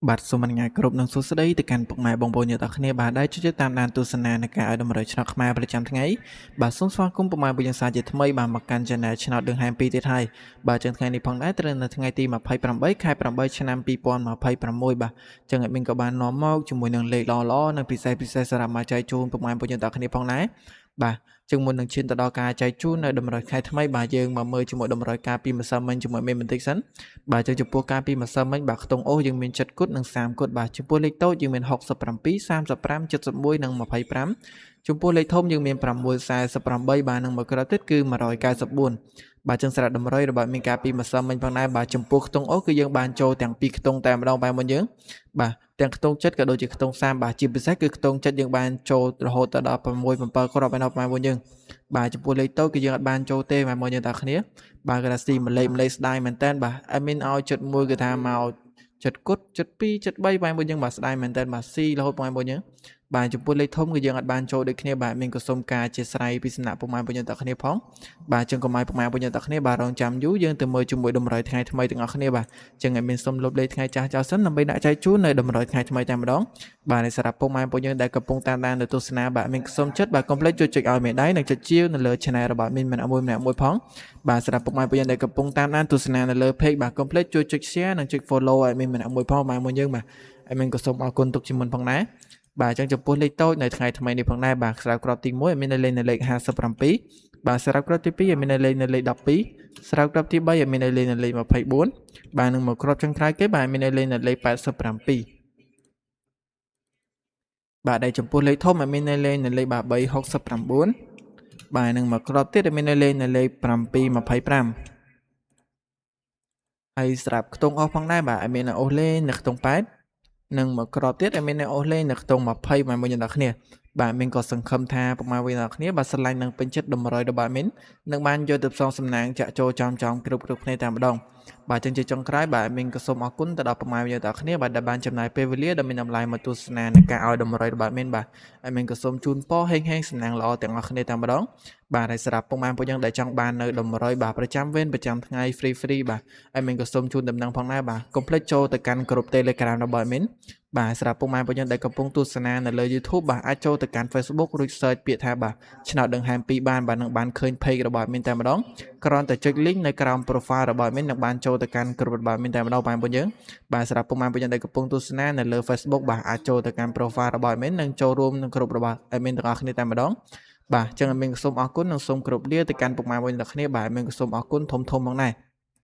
បាទសូមអនុញ្ញាតគោរពនឹងសួស្តីទៅកាន់ពុកម៉ែបងប្អូនទាំងអស់គ្នាបាទដែលជួយតាមដានទស្សនានៃការឲ្យតម្រូវឆ្នោតខ្មែរប្រចាំថ្ងៃបាទសូមស្វាគមន៍ពុកម៉ែបុញ្ញាសាជាថ្មីបាទមកកាន់ Channel ឆ្នោតដឹងហាម2ទៀតហើយបាទចឹងថ្ងៃនេះផងដែរត្រូវនៅថ្ងៃទី28ខែ8ឆ្នាំ2026បាទចឹងអត់មានក៏បាននាំមកជាមួយនឹងលេខល្អៗនិងពិសេសសម្រាប់មកចែកជូនពុកម៉ែបុញ្ញាទាំងអស់គ្នាផងដែរបាទចឹងមុននឹងឈានទៅដល់ការចែកជូននៅតម្រូវខែថ្មីបាទយើងមកមើលជាមួយតម្រូវការពីម្សិលមិញជាមួយមេបន្តិចសិនបាទចឹងចំពោះការពីម្សិលមិញបាទខ្ទង់អូសយើងមាន7គត់និង30គត់បាទចំពោះលេខតូចយើងមាន67 35 71និង25ចំពោះលេខធំយើងមាន648បាទនិងមួយក្រោយទៀតគឺ194បាទចឹងសម្រាប់តម្រូវរបស់មានការពីម្សិលមិញផងដែរបាទចំពោះខ្ទង់អូសគឺយើងបានចូលទាំងពីរខ្ទង់តែម្ដងបែបមុនយើងបាទទាំងខ្ទង់ចិត្តក៏ដូចជាខ្ទង់30បាទជាពិសេសគឺខ្ទង់ចិត្តយើងបានចូលរហូតដល់6 7គ្រាប់ឯណោះបែបមុនយើងបាទចំពោះលេខតូចគឺយើងអត់បានចូលទេបែបមុនយើងតាគ្នាបាទគេថាស៊ីមួយលេខស្ដាយមែនតើបាទអត់មានឲ្យចិត្ត1គឺថាមកចិត្តគត់ចិត្ត2ចិត្ត3បែបមុនយើងបាទស្ដាយមែនតើបាទស៊ីរហូតបែបមុនយើងបាទចំពោះលេខធំគឺយើងអត់បានចូលដូចគ្នាបាទមានក៏សុំការអធិស្ឋានពីសំណាក់ពុកម៉ែបុញ្ញាតគ្នាផងបាទចឹងកុំឲ្យពុកម៉ែបុញ្ញាតគ្នាបាទរងចាំយូរយើងទៅមើលជាមួយតម្រូវថ្ងៃថ្មីទាំងអស់គ្នាបាទចឹងឲ្យមានសុំលុបលេខថ្ងៃចាស់ចោលសិនដើម្បីដាក់ចែកជូននៅតម្រូវថ្ងៃថ្មីតែម្ដងបាទសម្រាប់ពុកម៉ែបុញ្ញាដែលកំពុងតាមដាននៅទស្សនាបាទមានសុំចិត្តបាទកុំភ្លេចជួយចុចឲ្យមេដៃនិងចុចជាវនៅលើ Channel របស់មីនម្នាក់មួយផងបាទសម្រាប់ពុកម៉ែបុញ្ញាដែលកំពុងតាមដានទស្សនានៅលើ Page បាទកុំភ្លេចជួយចុច Share និងចុច Follow ឲ្យមីនម្នាក់មួយផងម៉ែមួយយើងបាទឲ្យមីនក៏សូមអរគុណទុកជាមុនផងដែរបាទអញ្ចឹងចំពោះលេខតូចនៅថ្ងៃថ្មីនេះផងដែរបាទស្រាប់ក្របទី1មានលេខនៅលេខ57បាទស្រាប់ក្របទី2មានលេខនៅលេខ12ស្រាប់ក្របទី3មានលេខនៅលេខ24បាទនិងមកក្របចុងក្រោយគេបាទមានលេខនៅលេខ87បាទដែលចំពោះលេខធំមានលេខនៅលេខ369បាទនិងមកក្របទៀតមានលេខនៅលេខ725ហើយស្រាប់ខ្ទង់អស់ផងដែរបាទមានអូសលេខនៅខ្ទង់8និងមកក្របទៀតមានអូសលេខនៅខ្ទង់20មកមួយយ៉ាងដល់គ្នាបាទមីនក៏សង្ឃឹមថាពុកម៉ែវិញដល់គ្នាបាទស្រឡាញ់នឹងពេញចិត្តតម្រូវរបស់មីននឹងបានយកទៅផ្សងសំណាងចាក់ចូលចំគ្រប់គ្នាតែម្ដងបាទចឹងជាចុងក្រោយបាទមីនក៏សូមអរគុណទៅដល់ពុកម៉ែវិញដល់គ្នាបាទដែលបានចំណាយពេលវេលាដ៏មានតម្លៃមកទស្សនានៃការឲ្យតម្រូវរបស់មីនបាទហើយមីនក៏សូមជូនពរហេងសំណាងល្អទាំងអស់គ្នាតែម្ដងបាទហើយសម្រាប់ពុកម៉ែពួកយើងដែលចង់បាននៅតម្រូវបាទប្រចាំវេនប្រចាំថ្ងៃ free បាទហើយមីនក៏សូមជូនដំណឹងផងដែរបាទកុំភ្លេចចូលទៅកាន់ក្រុម Telegram របស់មីនបាទសម្រាប់ពុកម៉ែពួកយើងដែលកំពុងទស្សនានៅលើ YouTube បាទអាចចូលទៅកាន់ Facebook រួច search ពាក្យថាបាទឆ្នោតដឹងហាម2បានបាទនឹងបានឃើញ page របស់មីនតែម្ដងគ្រាន់តែចុច link នៅក្រោម profile របស់មីននឹងបានចូលទៅកាន់ក្រុមរបស់មីនតែម្ដងបងប្អូនយើងបាទសម្រាប់ពុកម៉ែពួកយើងដែលកំពុងទស្សនានៅលើ Facebook បាទអាចចូលទៅកាន់ profile របស់មីននិងចូលរួមនឹងក្រុមរបស់មីនទាំងអស់គ្នាតែម្ដងបាទអញ្ចឹងមីនក៏សូមអរគុណនិងសូមគោរពលាទៅកាន់ពុកម៉ែបងប្អូនទាំងគ្នាបាទមីនក៏សូមអរគុណធំផងដែរ